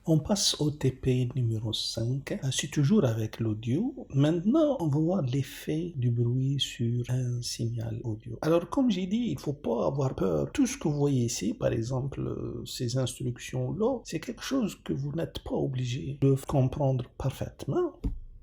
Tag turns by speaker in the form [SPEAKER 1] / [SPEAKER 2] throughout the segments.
[SPEAKER 1] On passe au TP numéro 5. C'est toujours avec l'audio. Maintenant, on va voir l'effet du bruit sur un signal audio. Alors, comme j'ai dit, il ne faut pas avoir peur. Tout ce que vous voyez ici, par exemple, ces instructions-là, c'est quelque chose que vous n'êtes pas obligé de comprendre parfaitement.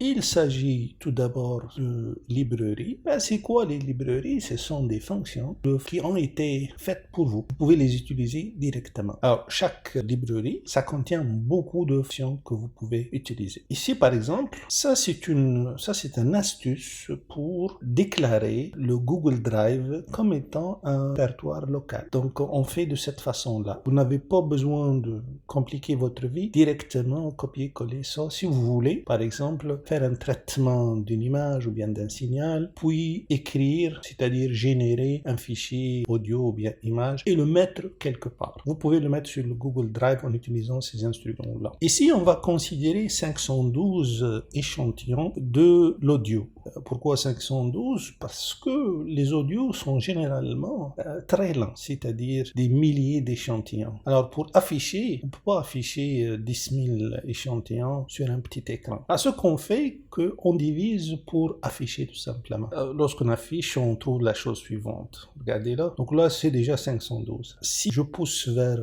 [SPEAKER 1] Il s'agit tout d'abord de librairies. C'est quoi les librairies? Ce sont des fonctions qui ont été faites pour vous. Vous pouvez les utiliser directement. Alors, chaque librairie, ça contient beaucoup de fonctions que vous pouvez utiliser. Ici, par exemple, ça c'est une astuce pour déclarer le Google Drive comme étant un répertoire local. Donc, on fait de cette façon-là. Vous n'avez pas besoin de compliquer votre vie. Directement, copier-coller ça. Si vous voulez, par exemple, faire un traitement d'une image ou bien d'un signal, puis écrire, c'est-à-dire générer un fichier audio ou bien image et le mettre quelque part. Vous pouvez le mettre sur le Google Drive en utilisant ces instruments-là. Ici, on va considérer 512 échantillons de l'audio. Pourquoi 512? Parce que les audios sont généralement très lents, c'est-à-dire des milliers d'échantillons. Alors, pour afficher, on ne peut pas afficher 10 000 échantillons sur un petit écran. Ce qu'on fait, qu'on divise pour afficher tout simplement. Lorsqu'on affiche, on trouve la chose suivante. Regardez là. Donc là, c'est déjà 512. Si je pousse vers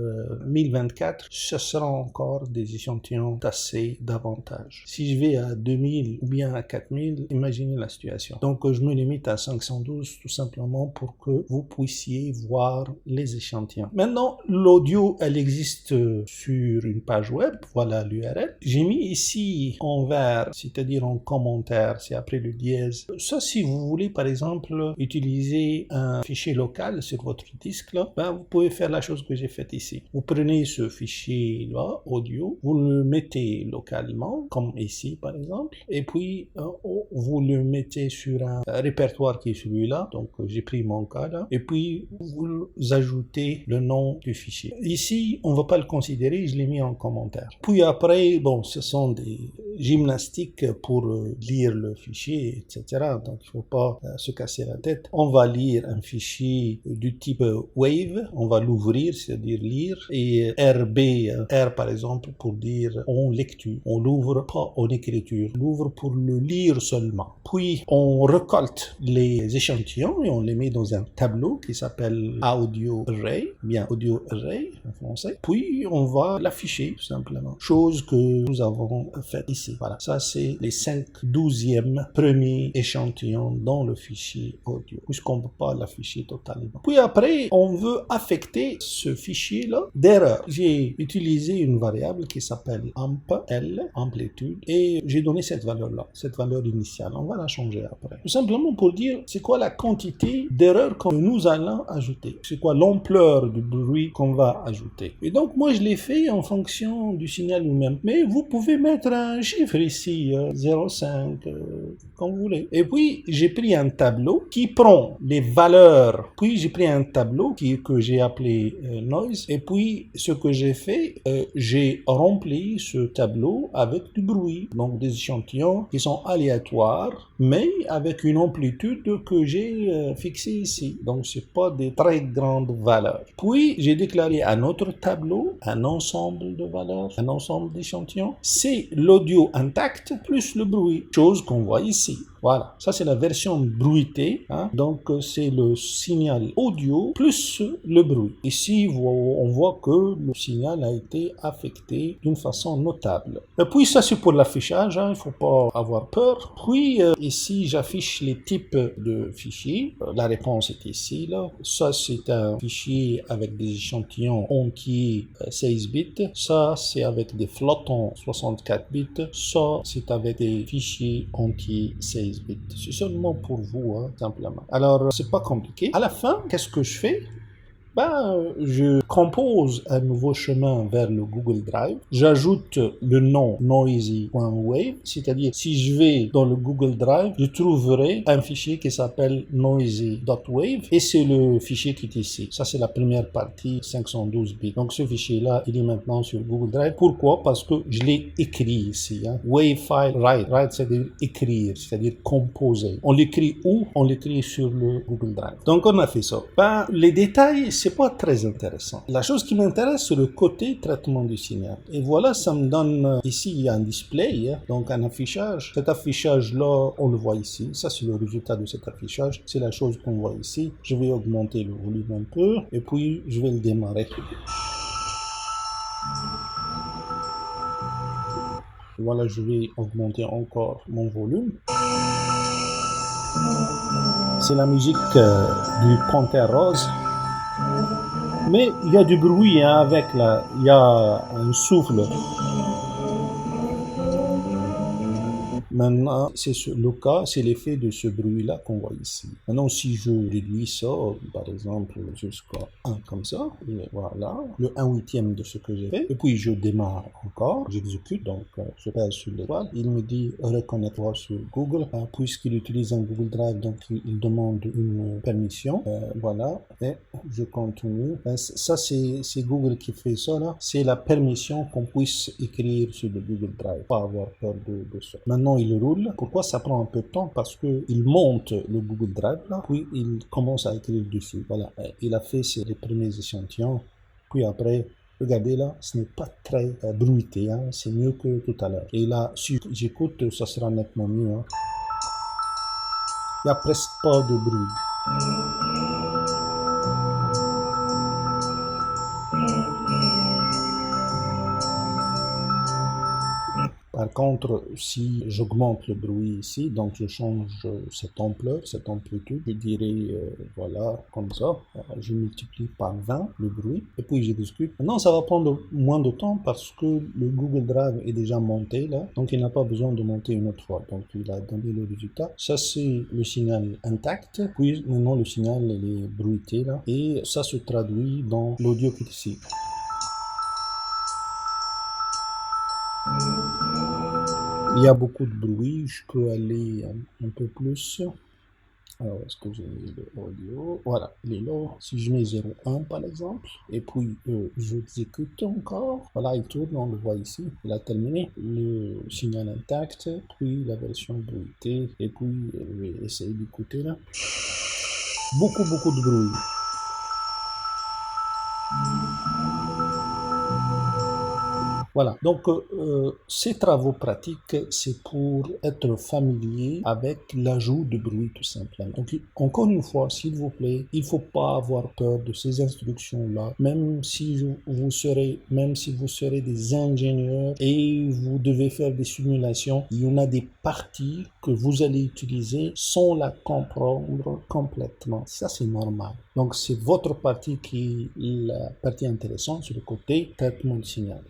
[SPEAKER 1] 1024, ce sera encore des échantillons tassés davantage. Si je vais à 2000 ou bien à 4000, imaginez la situation. Donc je me limite à 512 tout simplement pour que vous puissiez voir les échantillons. Maintenant, l'audio, elle existe sur une page web. Voilà l'URL. J'ai mis ici en vert, c'est-à-dire en commentaire, c'est après le dièse. Ça, si vous voulez, par exemple, utiliser un fichier local sur votre disque, là, vous pouvez faire la chose que j'ai faite ici. Vous prenez ce fichier-là, audio, vous le mettez localement, comme ici, par exemple, et puis vous le mettez sur un répertoire qui est celui-là, donc j'ai pris mon cas là, et puis vous ajoutez le nom du fichier. Ici, on ne va pas le considérer, je l'ai mis en commentaire. Puis après, bon, ce sont des gymnastiques pour lire le fichier, etc. Donc, il ne faut pas se casser la tête. On va lire un fichier du type Wave, on va l'ouvrir, c'est-à-dire lire, et R par exemple, pour dire en lecture. On l'ouvre pas en écriture, on l'ouvre pour le lire seulement. Puis, on récolte les échantillons et on les met dans un tableau qui s'appelle Audio Array, bien Audio Array en français. Puis, on va l'afficher, tout simplement. Chose que nous avons faite ici. Voilà, ça c'est les 5/12e premiers échantillons dans le fichier audio, puisqu'on ne peut pas l'afficher totalement. Puis après, on veut affecter ce fichier-là d'erreur. J'ai utilisé une variable qui s'appelle amp_l, amplitude, et j'ai donné cette valeur-là, cette valeur initiale. On va la changer après. Tout simplement pour dire c'est quoi la quantité d'erreurs que nous allons ajouter. C'est quoi l'ampleur du bruit qu'on va ajouter. Et donc, moi, je l'ai fait en fonction du signal lui-même. Mais vous pouvez mettre un chiffre ici, 0,5, comme vous voulez. Et puis, j'ai pris un tableau qui prend les valeurs. Puis, j'ai pris un tableau que j'ai appelé noise. Et puis, ce que j'ai fait, j'ai rempli ce tableau avec du bruit. Donc, des échantillons qui sont aléatoires, mais avec une amplitude que j'ai fixée ici. Donc, c'est pas des très grandes valeurs. Puis, j'ai déclaré un autre tableau, un ensemble de valeurs, un ensemble d'échantillons. C'est l'audio intact plus le bruit, chose qu'on voit ici. Voilà, ça c'est la version bruitée, hein? Donc c'est le signal audio plus le bruit. Ici, on voit que le signal a été affecté d'une façon notable. Et puis ça c'est pour l'affichage, hein? Il ne faut pas avoir peur. Puis ici, j'affiche les types de fichiers. La réponse est ici, là. Ça c'est un fichier avec des échantillons entiers 16 bits. Ça c'est avec des flottants 64 bits. Ça c'est avec des fichiers entiers 16 bits. C'est seulement pour vous, hein, simplement. Alors, c'est pas compliqué. À la fin, qu'est-ce que je fais? Je compose un nouveau chemin vers le Google Drive. J'ajoute le nom noisy.wave, c'est-à-dire si je vais dans le Google Drive, je trouverai un fichier qui s'appelle noisy.wave et c'est le fichier qui est ici. Ça, c'est la première partie 512 bits. Donc, ce fichier-là, il est maintenant sur Google Drive. Pourquoi? Parce que je l'ai écrit ici. Hein. Wave file write. Write, c'est-à-dire écrire, c'est-à-dire composer. On l'écrit où? On l'écrit sur le Google Drive. Donc, on a fait ça. Les détails, c'est pas très intéressant. La chose qui m'intéresse, c'est le côté traitement du signal. Et voilà, ça me donne, ici, il y a un display, donc un affichage. Cet affichage-là, on le voit ici. Ça, c'est le résultat de cet affichage. C'est la chose qu'on voit ici. Je vais augmenter le volume un peu, et puis je vais le démarrer. Voilà, je vais augmenter encore mon volume. C'est la musique du Panthère Rose. Mais il y a du bruit avec là, il y a un souffle. Maintenant, c'est le cas, c'est l'effet de ce bruit-là qu'on voit ici. Maintenant, si je réduis ça, par exemple, jusqu'à 1 comme ça, et voilà, le 1/8 de ce que j'ai fait, et puis je démarre encore, j'exécute, donc je pèse sur l'étoile, il me dit reconnaître sur Google, puisqu'il utilise un Google Drive, donc il demande une permission, voilà, et je continue. Ça, c'est Google qui fait ça, là, c'est la permission qu'on puisse écrire sur le Google Drive, pas avoir peur de ça. Maintenant, il roule. Pourquoi ça prend un peu de temps? Parce qu'il monte le Google Drive, là, puis il commence à écrire dessus. Voilà, il a fait les premiers échantillons, puis après, regardez là, ce n'est pas très bruité, hein, c'est mieux que tout à l'heure. Et là, si j'écoute, ça sera nettement mieux. Hein. Il n'y a presque pas de bruit. Par contre, si j'augmente le bruit ici, donc je change cette ampleur, cette amplitude, je dirais, voilà, comme ça, je multiplie par 20 le bruit, et puis je discute. Maintenant, ça va prendre moins de temps parce que le Google Drive est déjà monté là, donc il n'a pas besoin de monter une autre fois. Donc il a donné le résultat. Ça, c'est le signal intact, puis maintenant le signal il est bruité là, et ça se traduit dans l'audio qui est ici. Il y a beaucoup de bruit, je peux aller un peu plus. Alors, est-ce que j'ai mis l'audio? Voilà, il est là. Si je mets 0,1 par exemple, et puis je exécute encore, voilà, il tourne, on le voit ici, il a terminé. Le signal intact, puis la version bruitée, et puis je vais essayer d'écouter là. Beaucoup de bruit. Voilà, donc ces travaux pratiques, c'est pour être familier avec l'ajout de bruit tout simplement. Donc encore une fois, s'il vous plaît, il ne faut pas avoir peur de ces instructions-là, même si vous serez des ingénieurs et vous devez faire des simulations, il y en a des parties que vous allez utiliser sans la comprendre complètement. Ça, c'est normal. Donc c'est votre partie qui est la partie intéressante sur le côté traitement de signal.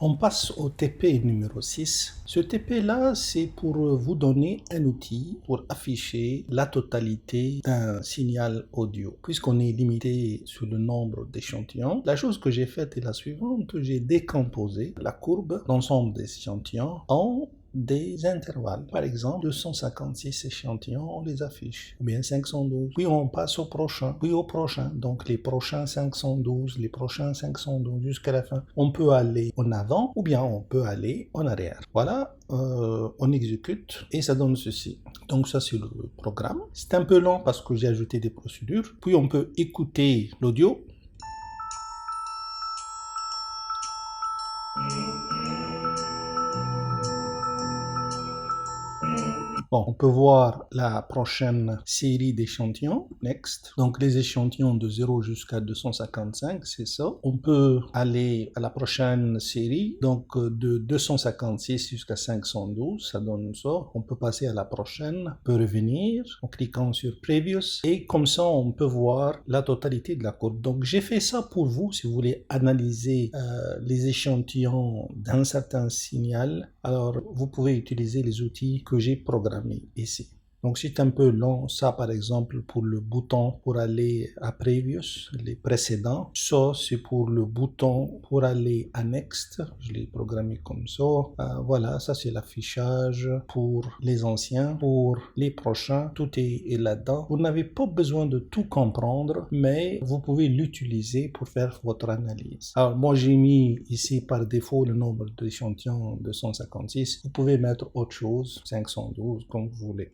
[SPEAKER 1] On passe au TP numéro 6. Ce TP-là, c'est pour vous donner un outil pour afficher la totalité d'un signal audio. Puisqu'on est limité sur le nombre d'échantillons, la chose que j'ai faite est la suivante. J'ai décomposé la courbe d'ensemble des échantillons en des intervalles. Par exemple, 256 échantillons, on les affiche, ou bien 512. Puis on passe au prochain, puis au prochain. Donc les prochains 512, les prochains 512 jusqu'à la fin. On peut aller en avant, ou bien on peut aller en arrière. Voilà, on exécute et ça donne ceci. Donc ça c'est le programme. C'est un peu lent parce que j'ai ajouté des procédures. Puis on peut écouter l'audio. Bon, on peut voir la prochaine série d'échantillons, next. Donc les échantillons de 0 jusqu'à 255, c'est ça. On peut aller à la prochaine série, donc de 256 jusqu'à 512, ça donne ça. On peut passer à la prochaine, on peut revenir en cliquant sur Previous, et comme ça on peut voir la totalité de la courbe. Donc j'ai fait ça pour vous, si vous voulez analyser les échantillons d'un certain signal. Alors vous pouvez utiliser les outils que j'ai programmés ici. Donc c'est un peu long, ça par exemple pour le bouton pour aller à Previous, les précédents. Ça c'est pour le bouton pour aller à Next, je l'ai programmé comme ça. Voilà, ça c'est l'affichage pour les anciens, pour les prochains, tout est là-dedans. Vous n'avez pas besoin de tout comprendre, mais vous pouvez l'utiliser pour faire votre analyse. Alors moi j'ai mis ici par défaut le nombre d'échantillons 256. Vous pouvez mettre autre chose, 512 comme vous voulez.